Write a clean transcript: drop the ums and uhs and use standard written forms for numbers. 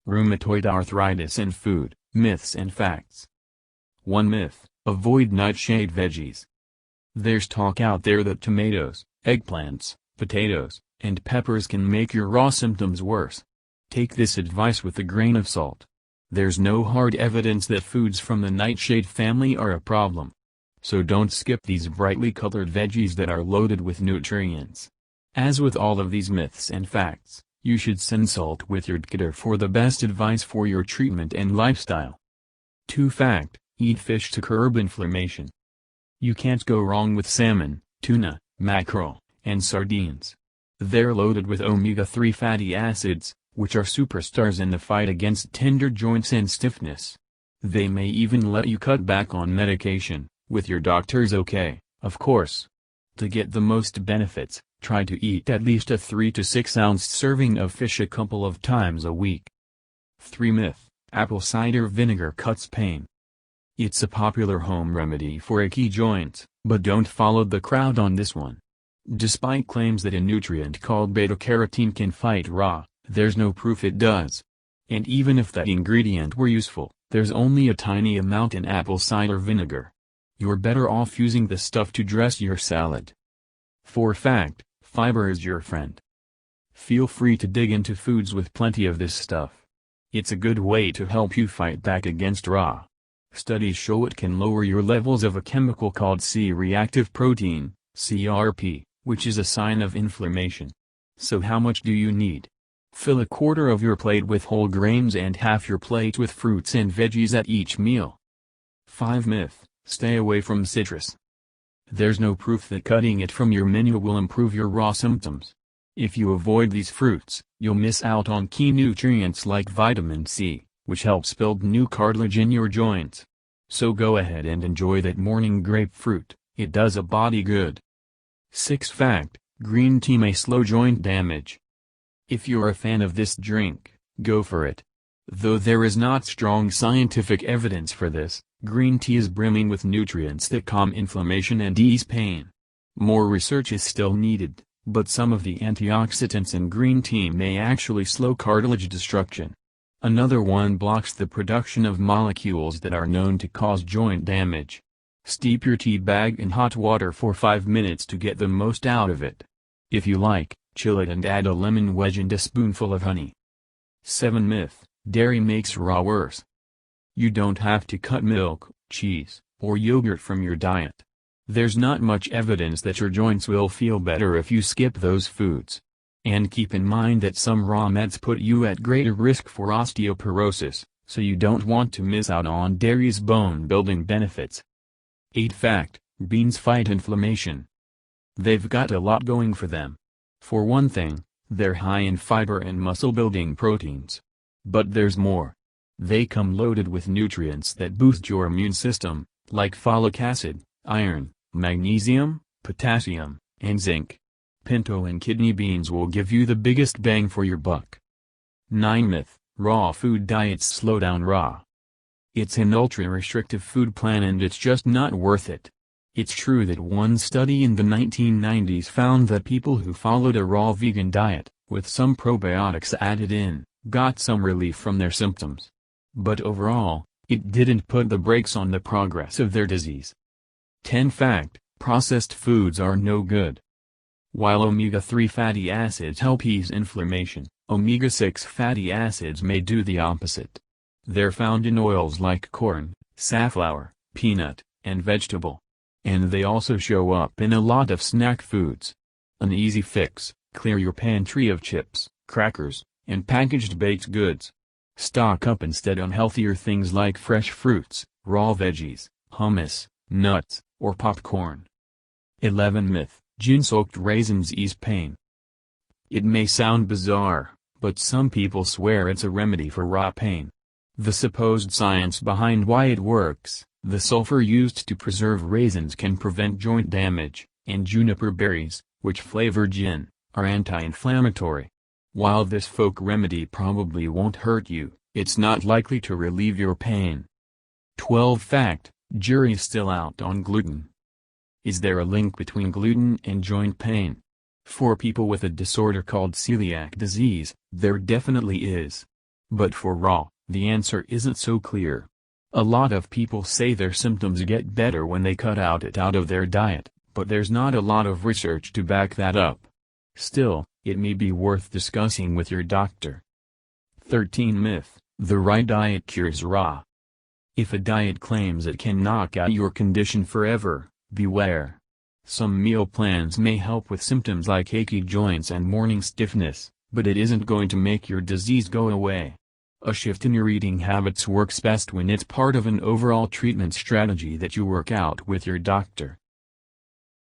Rheumatoid Arthritis and Food, Myths and Facts. 1 myth: avoid nightshade veggies. There's talk out there that tomatoes, eggplants, potatoes, and peppers can make your raw symptoms worse. Take this advice with a grain of salt. There's no hard evidence that foods from the nightshade family are a problem. So don't skip these brightly colored veggies that are loaded with nutrients. As with all of these myths and facts, you should cinnsult with your dcotor for the best advice for your treatment and lifestyle. 2 fact: eat fish to curb inflammation. You can't go wrong with salmon, tuna, mackerel, and sardines. They're loaded with omega-3 fatty acids, which are superstars in the fight against tender joints and stiffness. They may even let you cut back on medication, with your doctor's okay, of course. To get the most benefits, try to eat at least a 3 to 6 ounce serving of fish a couple of times a week. 3 myth: apple cider vinegar cuts pain. It's a popular home remedy for achy joints, but don't follow the crowd on this one. Despite claims that a nutrient called beta-carotene can fight raw, there's no proof it does. And even if that ingredient were useful, there's only a tiny amount in apple cider vinegar. You're better off using the stuff to dress your salad. 4 fact: fiber is your friend. Feel free to dig into foods with plenty of this stuff. It's a good way to help you fight back against raw. Studies show it can lower your levels of a chemical called C-reactive protein, CRP, which is a sign of inflammation. So how much do you need? Fill a quarter of your plate with whole grains and half your plate with fruits and veggies at each meal. 5 myth: stay away from citrus. There's no proof that cutting it from your menu will improve your raw symptoms. If you avoid these fruits, you'll miss out on key nutrients like vitamin C, which helps build new cartilage in your joints. So go ahead and enjoy that morning grapefruit, it does a body good. 6 fact: green tea may slow joint damage. If you're a fan of this drink, go for it. Though there is not strong scientific evidence for this, green tea is brimming with nutrients that calm inflammation and ease pain. More research is still needed, but some of the antioxidants in green tea may actually slow cartilage destruction. Another one blocks the production of molecules that are known to cause joint damage. Steep your tea bag in hot water for 5 minutes to get the most out of it. If you like, chill it and add a lemon wedge and a spoonful of honey. 7 myth: dairy makes raw worse. You don't have to cut milk, cheese, or yogurt from your diet. There's not much evidence that your joints will feel better if you skip those foods. And keep in mind that some raw meds put you at greater risk for osteoporosis, so you don't want to miss out on dairy's bone-building benefits. 8 fact: beans fight inflammation. They've got a lot going for them. For one thing, they're high in fiber and muscle-building proteins. But there's more. They come loaded with nutrients that boost your immune system, like folic acid, iron, magnesium, potassium, and zinc. Pinto and kidney beans will give you the biggest bang for your buck. 9 myth: raw food diets slow down raw. It's an ultra-restrictive food plan and it's just not worth it. It's true that one study in the 1990s found that people who followed a raw vegan diet, with some probiotics added in, got some relief from their symptoms. But overall, it didn't put the brakes on the progress of their disease. 10 fact: processed foods are no good. While omega-3 fatty acids help ease inflammation, omega-6 fatty acids may do the opposite. They're found in oils like corn, safflower, peanut, and vegetable. And they also show up in a lot of snack foods. An easy fix: clear your pantry of chips, crackers, and packaged baked goods. Stock up instead on healthier things like fresh fruits, raw veggies, hummus, nuts, or popcorn. 11 myth: gin-soaked raisins ease pain. It may sound bizarre, but some people swear it's a remedy for raw pain. The supposed science behind why it works: the sulfur used to preserve raisins can prevent joint damage, and juniper berries, which flavor gin, are anti-inflammatory. While this folk remedy probably won't hurt you, it's not likely to relieve your pain. 12 fact: jury's still out on gluten. Is there a link between gluten and joint pain? For people with a disorder called celiac disease, there definitely is. But for raw, the answer isn't so clear. A lot of people say their symptoms get better when they cut it out of their diet, but there's not a lot of research to back that up. Still, it may be worth discussing with your doctor. 13 Myth: the right diet cures raw. If a diet claims it can knock out your condition forever, beware. Some meal plans may help with symptoms like achy joints and morning stiffness, but it isn't going to make your disease go away. A shift in your eating habits works best when it's part of an overall treatment strategy that you work out with your doctor.